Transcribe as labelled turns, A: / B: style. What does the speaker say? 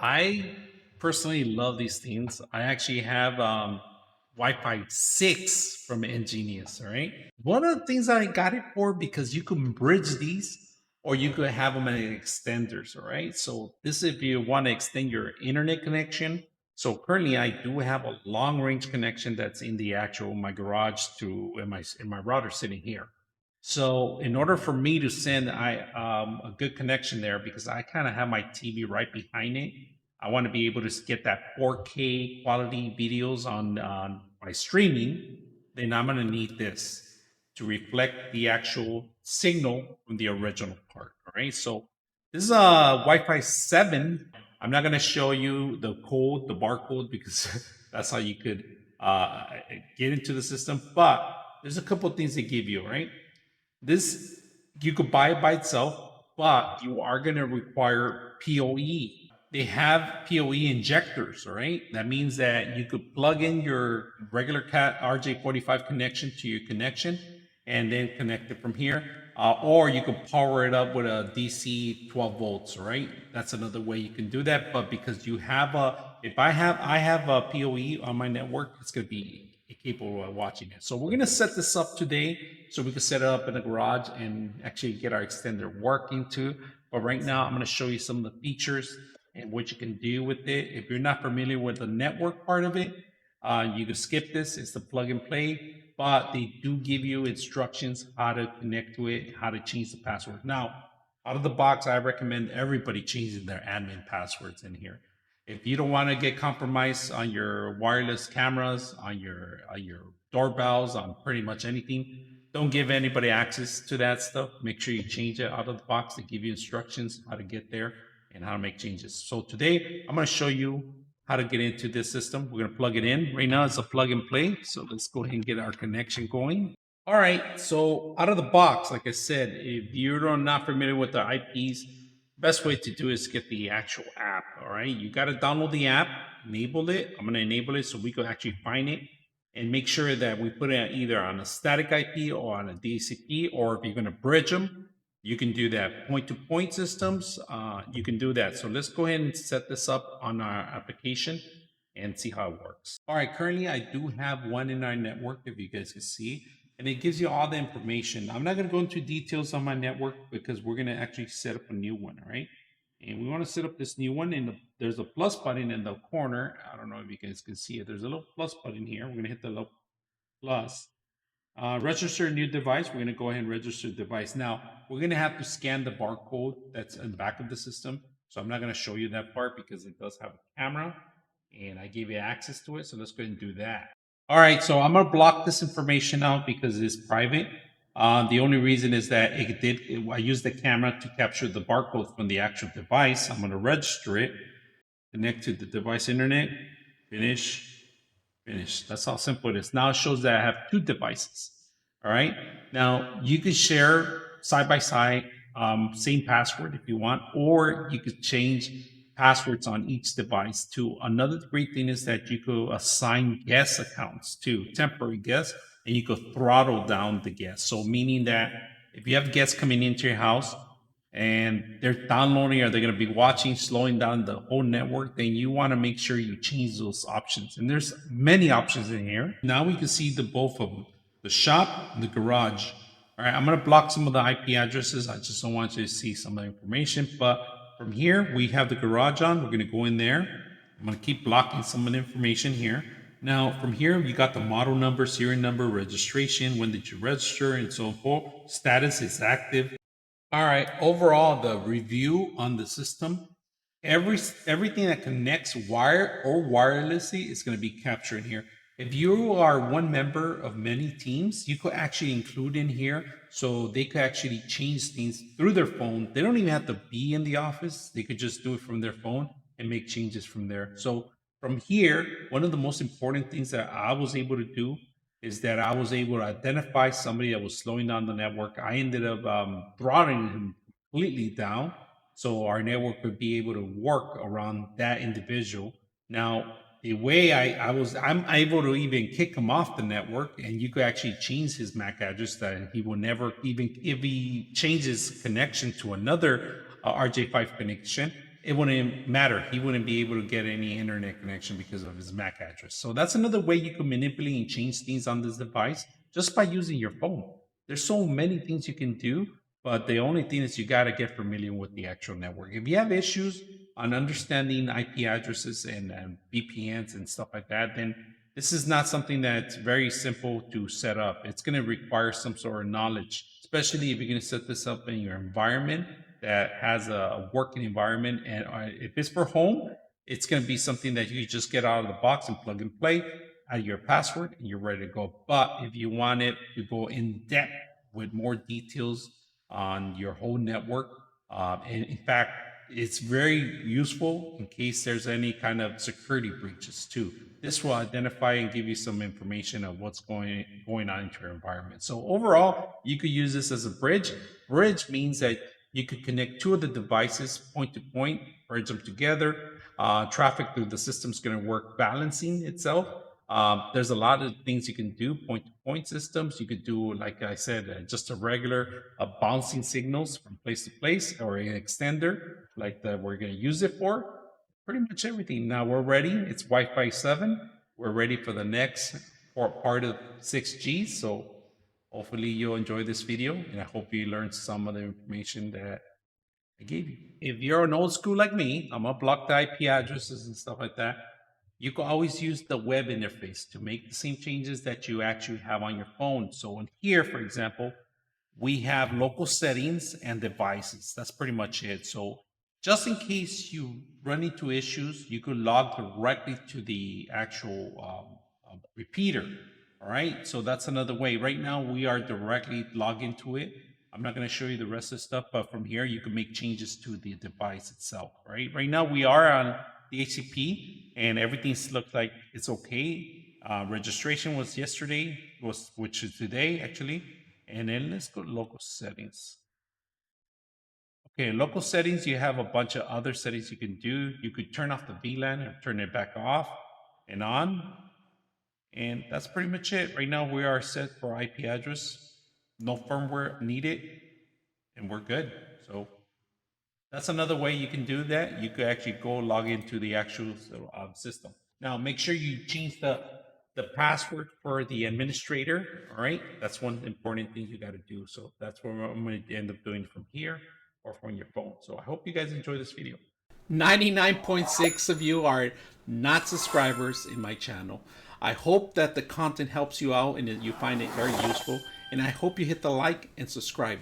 A: I personally love these things. I actually have Wi-Fi 6 from EnGenius, all right? One of the things I got it for because you can bridge these or you could have them as extenders, all right? So this is if you want to extend your internet connection. So currently I do have a long range connection that's in the actual my garage to in my router sitting here. So in order for me to send a good connection there, because I kind of have my TV right behind it, I want to be able to get that 4K quality videos on my streaming. Then I'm going to need this to reflect the actual signal from the original part. All right. So this is a Wi-Fi 7. I'm not going to show you the code, the barcode, because that's how you could uh, get into the system. But there's a couple of things they give you, right? This you could buy it by itself, but you are going to require PoE. They have PoE injectors, all right? That means that you could plug in your regular Cat RJ45 connection to your connection and then connect it from here. Or you could power it up with a DC 12 volts, all right? That's another way you can do that. But because you have if I have a PoE on my network, it's going to be capable of watching it. So we're going to set this up today so we can set it up in the garage and actually get our extender working too. But right now, I'm going to show you some of the features and what you can do with it. If you're not familiar with the network part of it, you can skip this. It's the plug and play, but they do give you instructions how to connect to it, how to change the password. Now, out of the box, I recommend everybody changing their admin passwords in here. If you don't want to get compromised on your wireless cameras, on your doorbells, on pretty much anything, don't give anybody access to that stuff. Make sure you change it out of the box. They give you instructions how to get there and how to make changes. So today I'm going to show you how to get into this system. We're going to plug it in. Right now it's a plug and play. So let's go ahead and get our connection going. All right. So out of the box, like I said, if you're not familiar with the IPs, best way to do is get the actual app. All right. You got to download the app, enable it. I'm going to enable it so we can actually find it and make sure that we put it either on a static IP or on a DHCP, or if you're going to bridge them, you can do that. Point-to-point systems, you can do that. So let's go ahead and set this up on our application and see how it works. All right, currently I do have one in our network, if you guys can see, and it gives you all the information. I'm not going to go into details on my network because we're going to actually set up a new one, all right? And we want to set up this new one, and there's a plus button in the corner. I don't know if you guys can see it. There's a little plus button here. We're going to hit the little plus. Register a new device. We're going to go ahead and register the device. Now, we're going to have to scan the barcode that's in the back of the system. So I'm not going to show you that part because it does have a camera, and I gave you access to it. So let's go ahead and do that. All right, so I'm going to block this information out because it's private. The only reason is that I used the camera to capture the barcode from the actual device. I'm going to register it, connect to the device internet, finish, finish. That's how simple it is. Now it shows that I have two devices. All right. Now you can share side by side, same password if you want, or you could change passwords on each device too. Another great thing is that you could assign guest accounts to temporary guests, and you could throttle down the guests. So meaning that if you have guests coming into your house and they're downloading or they're going to be watching, slowing down the whole network, then you want to make sure you change those options. And there's many options in here. Now we can see the both of them, the shop and the garage. All right, I'm going to block some of the IP addresses. I just don't want you to see some of the information. But from here, we have the garage on. We're going to go in there. I'm going to keep blocking some of the information here. Now, from here, you got the model number, serial number, registration, when did you register, and so forth. Status is active. All right, overall, the review on the system, everything that connects wire or wirelessly is going to be captured here. If you are one member of many teams, you could actually include in here so they could actually change things through their phone. They don't even have to be in the office. They could just do it from their phone and make changes from there. So from here, one of the most important things that I was able to do is that I was able to identify somebody that was slowing down the network. I ended up throttling him completely down so our network would be able to work around that individual. Now, the way I'm able to even kick him off the network, and you could actually change his MAC address that he will never, even if he changes connection to another RJ5 connection, it wouldn't matter. He wouldn't be able to get any internet connection because of his MAC address. So that's another way you can manipulate and change things on this device just by using your phone. There's so many things you can do, but the only thing is you got to get familiar with the actual network. If you have issues on understanding IP addresses and VPNs and stuff like that, then this is not something that's very simple to set up. It's going to require some sort of knowledge, especially if you're going to set this up in your environment that has a working environment. And if it's for home, it's going to be something that you just get out of the box and plug and play, add your password, and you're ready to go. But if you want it to go in depth with more details on your whole network, and in fact, it's very useful in case there's any kind of security breaches too. This will identify and give you some information of what's going on into your environment. So overall, you could use this as a bridge. Bridge means that you could connect two of the devices point to point, bridge them together. Traffic through the system is going to work balancing itself. There's a lot of things you can do, point to point systems. You could do, like I said, just a regular bouncing signals from place to place, or an extender like that we're going to use it for. Pretty much everything. Now we're ready. It's Wi-Fi 7. We're ready for the next part of 6G. So hopefully you'll enjoy this video, and I hope you learned some of the information that I gave you. If you're an old school like me, I'm gonna block the IP addresses and stuff like that. You can always use the web interface to make the same changes that you actually have on your phone. So in here, for example, we have local settings and devices. That's pretty much it. So just in case you run into issues, you could log directly to the actual repeater. All right, so that's another way. Right now, we are directly logged into it. I'm not going to show you the rest of the stuff, but from here, you can make changes to the device itself. Right now, we are on the HCP, and everything looks like it's okay. Registration was yesterday, which is today actually. And then let's go to local settings. Okay, local settings, you have a bunch of other settings you can do. You could turn off the VLAN and turn it back off and on. And that's pretty much it. Right now we are set for IP address. No firmware needed, and we're good. So that's another way you can do that. You could actually go log into the actual system. Now make sure you change the password for the administrator. All right, that's one important thing you got to do. So that's what I'm going to end up doing from here or from your phone. So I hope you guys enjoy this video. 99.6 of you are not subscribers in my channel. I hope that the content helps you out and that you find it very useful. And I hope you hit the like and subscribe.